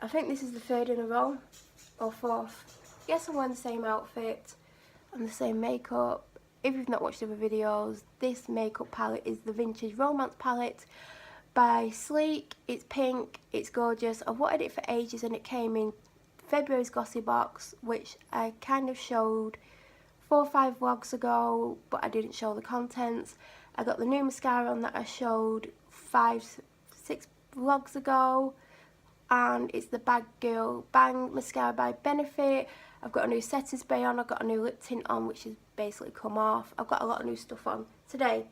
I think this is the third in a row, or fourth. Yes, I'm wearing the same outfit and the same makeup. If you've not watched the other videos, this makeup palette is the Vintage Romance palette by Sleek. It's pink, it's gorgeous. I've wanted it for ages and it came in February's Glossy box, which I kind of showed 4 or 5 vlogs ago, but I didn't show the contents. I got the new mascara on that I showed 5, 6 vlogs ago, and it's the Bad Girl Bang mascara by Benefit. I've got a new setting spray on, I've got a new lip tint on which has basically come off. I've got a lot of new stuff on today.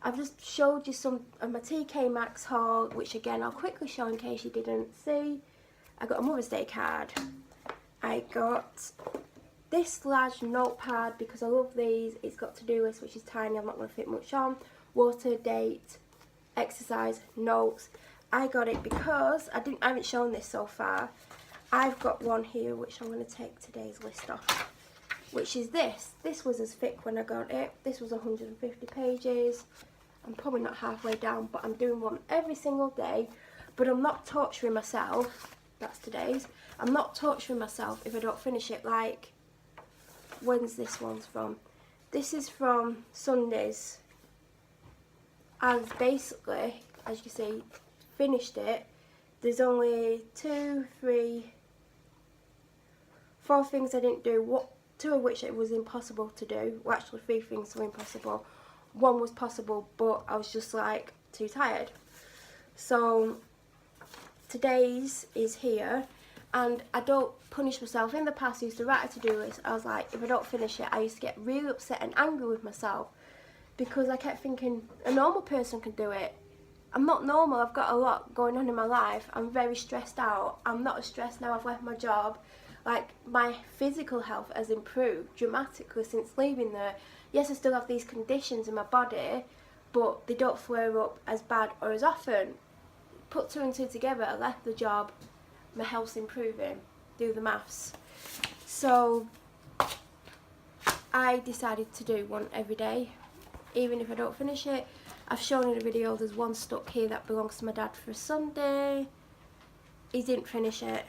I've just showed you some of my TK Maxx haul, which again I'll quickly show in case you didn't see. I got a Mother's Day card. I got this large notepad because I love these. It's got to-do list, which is tiny, I'm not going to fit much on. Water, date, exercise, notes. I got it because I haven't shown this so far. I've got one here which I'm going to take today's list off, which is this. This was as thick when I got it. This was 150 pages. I'm probably not halfway down, but I'm doing one every single day. But I'm not torturing myself. That's today's. I'm not torturing myself if I don't finish it. Like, when's this one's from? This is from Sundays. I've basically, as you see, finished it. There's only 2, 3, 4 things I didn't do. 2 of which it was impossible to do. Well, actually 3 things were impossible. 1 was possible, but I was just like too tired. So today's is here, and I don't punish myself. In the past I used to write a to-do list. I was like, if I don't finish it, I used to get really upset and angry with myself because I kept thinking a normal person can do it. I'm not normal. I've got a lot going on in my life. I'm very stressed out. I'm not as stressed now. I've left my job. Like, my physical health has improved dramatically since leaving there. Yes, I still have these conditions in my body, but they don't flare up as bad or as often. Put 2 and 2 together, I left the job, my health's improving. Do the maths. So I decided to do one every day, even if I don't finish it. I've shown in a video, there's one stuck here that belongs to my dad for a Sunday. He didn't finish it,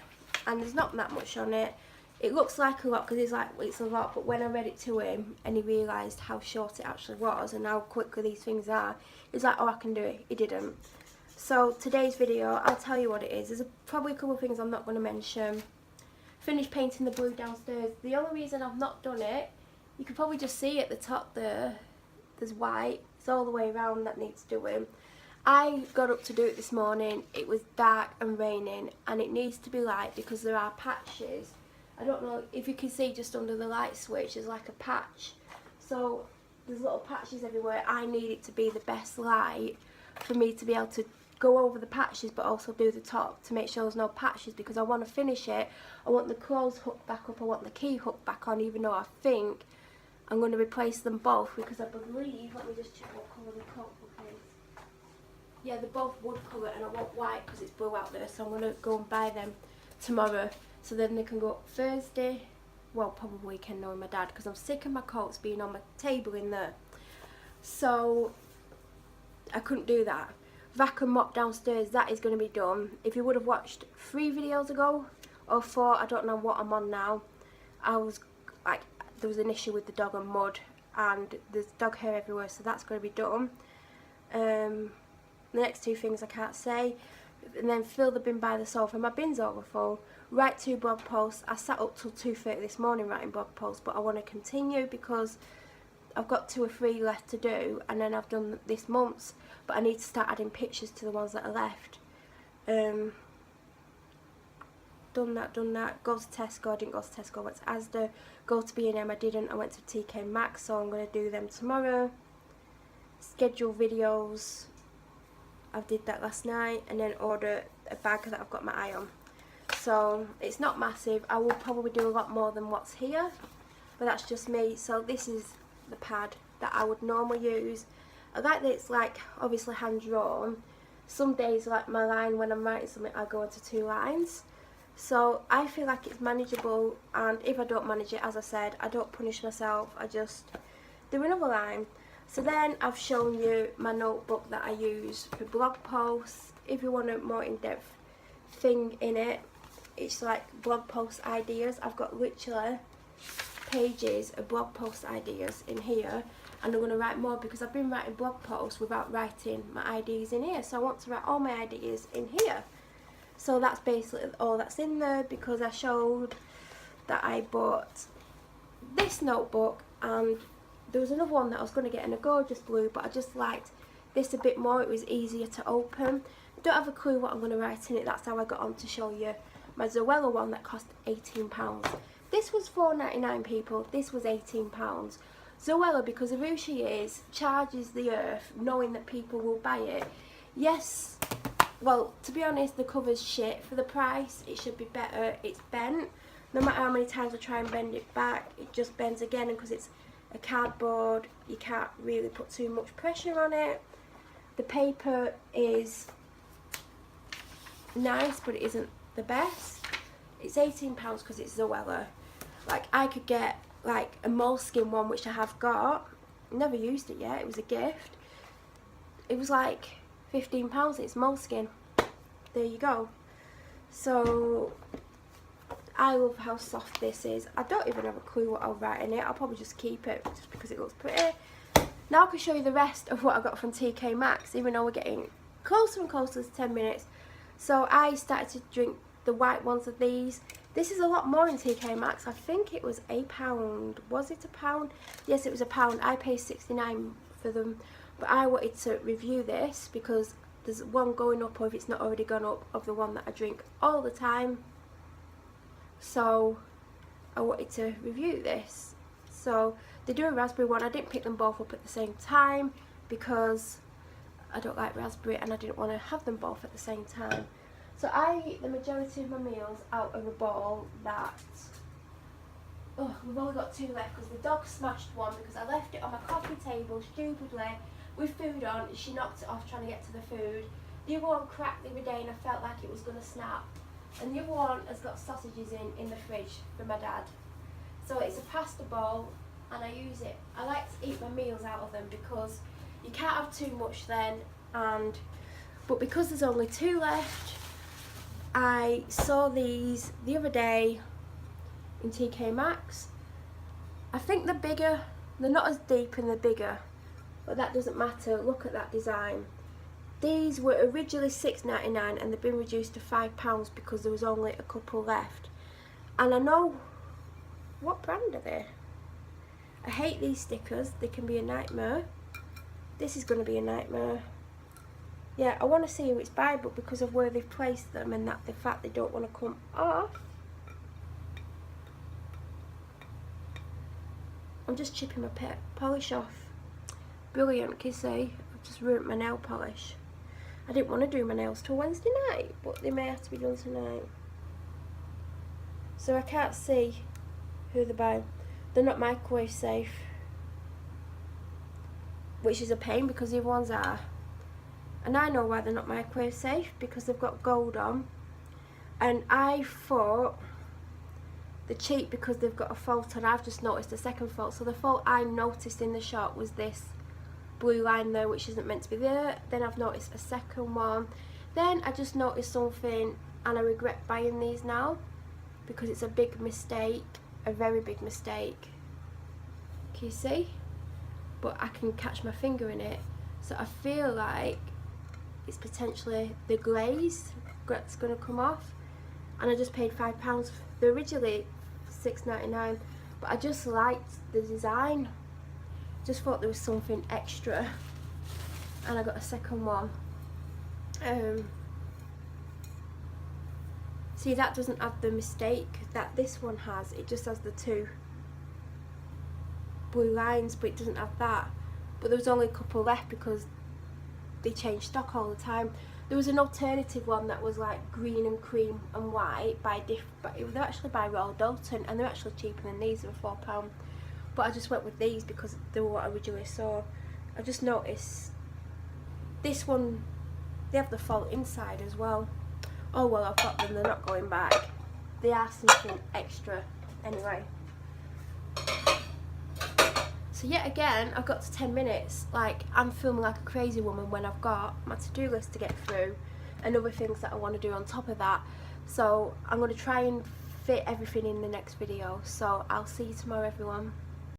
and there's not that much on it. It looks like a lot because he's like, well, it's a lot, but when I read it to him and he realised how short it actually was and how quickly these things are, he's like, oh, I can do it. He didn't. So today's video, I'll tell you what it is. There's probably a couple of things I'm not going to mention. Finished painting the blue downstairs. The only reason I've not done it, you can probably just see at the top there, there's white. It's all the way around that needs doing. I got up to do it this morning. It was dark and raining, and it needs to be light because there are patches. I don't know if you can see just under the light switch, there's like a patch. So there's little patches everywhere. I need it to be the best light for me to be able to go over the patches but also do the top to make sure there's no patches, because I want to finish it. I want the clothes hooked back up, I want the key hooked back on, even though I think I'm going to replace them both because I believe, let me just check what colour the coat book is. Yeah, they're both wood colour and I want white because it's blue out there, so I'm going to go and buy them tomorrow. So then they can go up Thursday, well, probably weekend knowing my dad, because I'm sick of my coats being on my table in there. So I couldn't do that. Vac and mop downstairs, that is going to be done. If you would have watched 3 videos ago, or 4, I don't know what I'm on now, I was like, there was an issue with the dog and mud, and there's dog hair everywhere, so that's going to be done. The next 2 things I can't say. And then fill the bin by the sofa. My bin's overfull. Write 2 blog posts. I sat up till 2:30 this morning writing blog posts, but I want to continue because I've got 2 or 3 left to do, and then I've done this month's, but I need to start adding pictures to the ones that are left. Done that. Go to Tesco. I didn't go to Tesco. I went to Asda. Go to B&M. I didn't. I went to TK Maxx, so I'm going to do them tomorrow. Schedule videos. I did that last night, and then order a bag that I've got my eye on. So it's not massive. I will probably do a lot more than what's here, but that's just me. So this is the pad that I would normally use. I like that it's like obviously hand drawn. Some days, like my line when I'm writing something, I go into 2 lines. So I feel like it's manageable, and if I don't manage it, as I said, I don't punish myself. I just do another line. So then I've shown you my notebook that I use for blog posts. If you want a more in-depth thing in it, it's like blog post ideas. I've got literally pages of blog post ideas in here, and I'm going to write more because I've been writing blog posts without writing my ideas in here, so I want to write all my ideas in here. So that's basically all that's in there, because I showed that I bought this notebook, and there was another one that I was going to get in a gorgeous blue, but I just liked this a bit more. It was easier to open. I don't have a clue what I'm going to write in it. That's how I got on to show you my Zoella one that cost £18. This was £4.99, people. This was £18. Zoella, because of who she is, charges the earth knowing that people will buy it. Yes, well, to be honest, the cover's shit. For the price, it should be better. It's bent. No matter how many times I try and bend it back, it just bends again, and because it's a cardboard, you can't really put too much pressure on it. The paper is nice, but it isn't the best. It's £18 because it's Zoella. Like, I could get like a moleskin one, which I have got. Never used it yet. It was a gift. It was like £15. It's moleskin. There you go. So I love how soft this is. I don't even have a clue what I'll write in it. I'll probably just keep it just because it looks pretty. Now I can show you the rest of what I got from TK Maxx, even though we're getting closer and closer to 10 minutes. So I started to drink the white ones of these. This is a lot more in TK Maxx. I think it was £1. Was it £1? Yes, it was £1. I paid 69 for them. But I wanted to review this because there's one going up, or if it's not already gone up, of the one that I drink all the time. So I wanted to review this. So they do a raspberry one. I didn't pick them both up at the same time because I don't like raspberry, and I didn't want to have them both at the same time. So I eat the majority of my meals out of a bowl that, oh, we've only got 2 left because the dog smashed one because I left it on my coffee table stupidly with food on. She knocked it off trying to get to the food. The other one cracked the other day and I felt like it was going to snap. And the other one has got sausages in the fridge for my dad. So it's a pasta bowl, and I use it. I like to eat my meals out of them because you can't have too much then. But because there's only 2 left, I saw these the other day in TK Maxx. I think they're bigger. They're not as deep and they're bigger, but that doesn't matter. Look at that design. These were originally £6.99 and they've been reduced to £5 because there was only a couple left. And I know, what brand are they? I hate these stickers. They can be a nightmare. This is going to be a nightmare. Yeah, I want to see who it's by, but because of where they've placed them and that the fact they don't want to come off, I'm just chipping my polish off. Brilliant, can you see? I've just ruined my nail polish. I didn't want to do my nails till Wednesday night, but they may have to be done tonight. So I can't see who they're by. They're not microwave safe, which is a pain because the other ones are. And I know why they're not microwave safe, because they've got gold on. And I thought they're cheap because they've got a fault, and I've just noticed a second fault. So the fault I noticed in the shop was this blue line there, which isn't meant to be there. Then I've noticed a second one. Then I just noticed something, and I regret buying these now because it's a big mistake, a very big mistake. Can you see? But I can catch my finger in it, so I feel like it's potentially the glaze that's going to come off. And I just paid £5. They're originally £6.99, but I just liked the design. Just thought there was something extra, and I got a second one. See, that doesn't have the mistake that this one has. It just has the 2 blue lines, but it doesn't have that. But there was only a couple left because they change stock all the time. There was an alternative one that was like green and cream and white by but they're actually by Royal Dalton, and they're actually cheaper than these. They were £4. But I just went with these because they were what I originally saw. I just noticed this one, they have the fault inside as well. Oh well, I've got them, they're not going back. They are something extra anyway. So yet again, I've got to 10 minutes. Like, I'm filming like a crazy woman when I've got my to-do list to get through and other things that I want to do on top of that. So I'm going to try and fit everything in the next video. So I'll see you tomorrow, everyone.